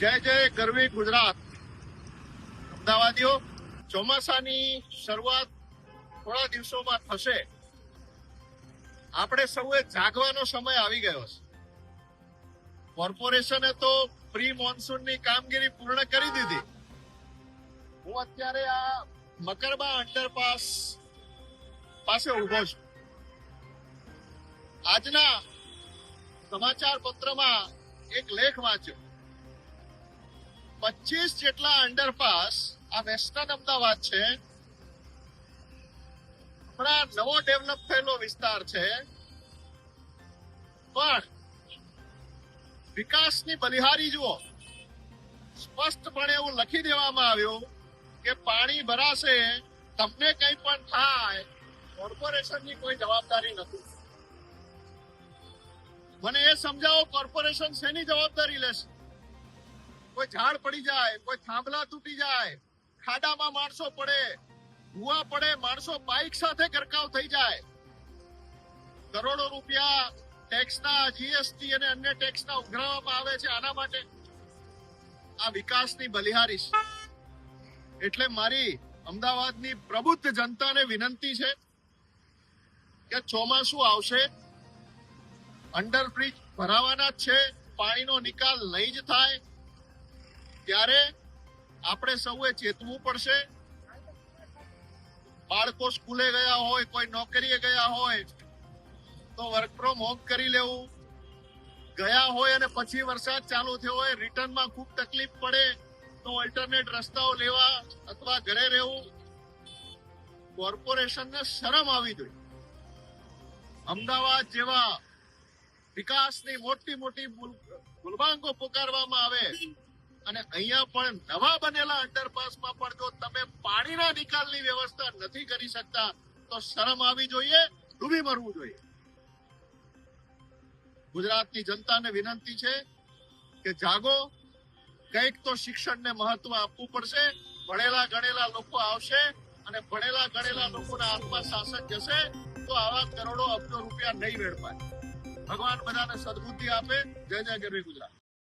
જય જય ગરવી ગુજરાત. અમદાવાદીઓ, ચોમાસાની શરૂઆત થોડા દિવસોમાં થશે. આપણે સૌએ જાગવાનો સમય આવી ગયો છે. કોર્પોરેશને તો પ્રી મોન્સૂનની કામગીરી પૂર્ણ કરી દીધી. હું અત્યારે આ મકરબા અંડરપાસ પાસે ઉભો છું. આજના સમાચાર પત્રમાં એક લેખ વાંચ્યો. 25 જેટલા અંડરપાસ આ વેસ્ટર્ન અમદાવાદ છે. હમણાં નવો ડેવલપ થયેલો વિસ્તાર છે, પણ વિકાસની બલિહારી જુઓ. સ્પષ્ટપણે એવું લખી દેવામાં આવ્યું કે પાણી ભરાશે, તમને કંઈ પણ થાય, કોર્પોરેશનની કોઈ જવાબદારી નથી. મને એ સમજાવો, કોર્પોરેશન શેની જવાબદારી લેશે? કોઈ ઝાડ પડી જાય, કોઈ થાંભલા તૂટી જાય, ખાડામાં માણસો પડે, ભૂવા પડે, માણસો બાઇક સાથે ગરકાવ થઈ જાય, કરોડો રૂપિયા ટેક્સના, જીએસટી અને અન્ય ટેક્સના ઉઘરાવવામાં આવે છે. આના માટે આ વિકાસની બલિહારી છે. એટલે મારી અમદાવાદની પ્રબુદ્ધ જનતાને વિનંતી છે કે ચોમાસું આવશે, અંડરબ્રિજ ભરાવાના જ છે, પાણીનો નિકાલ નહીં જ થાય ત્યારે આપણે સૌએ ચેતવું પડશે. બાળકો સ્કૂલે ગયા હોય, કોઈ નોકરીએ ગયા હોય તો વર્ક ફ્રોમ હોમ કરી લેવું. ગયા હોય અને પછી વરસાદ ચાલુ થયો હોય, રિટર્નમાં ખૂબ તકલીફ પડે તો ઓલ્ટરનેટ રસ્તાઓ લેવા અથવા ઘરે રહેવું. કોર્પોરેશનને શરમ આવી જોઈએ. અમદાવાદ જેવા વિકાસની મોટી મોટી ગુલબાંગો પુકારવામાં આવે અને અહીંયા પણ નવા બનેલા અંડરપાસમાં પણ જો તમે પાણીના નિકાલની વ્યવસ્થા નથી કરી શકતા તો શરમ આવી જોઈએ, ડૂબી મરવું જોઈએ. ગુજરાતની જનતાને વિનંતી છે કે જાગો, કંઈક તો શિક્ષણને મહત્વ આપવું પડશે. ભણેલા ગણેલા લોકો આવશે અને ભણેલા ગણેલા લોકોના હાથમાં શાસન જશે તો આવા કરોડો અબજો રૂપિયા નહીં વેડફાય. ભગવાન બધાને સદબુદ્ધિ આપે. જય જય ગરવી ગુજરાત.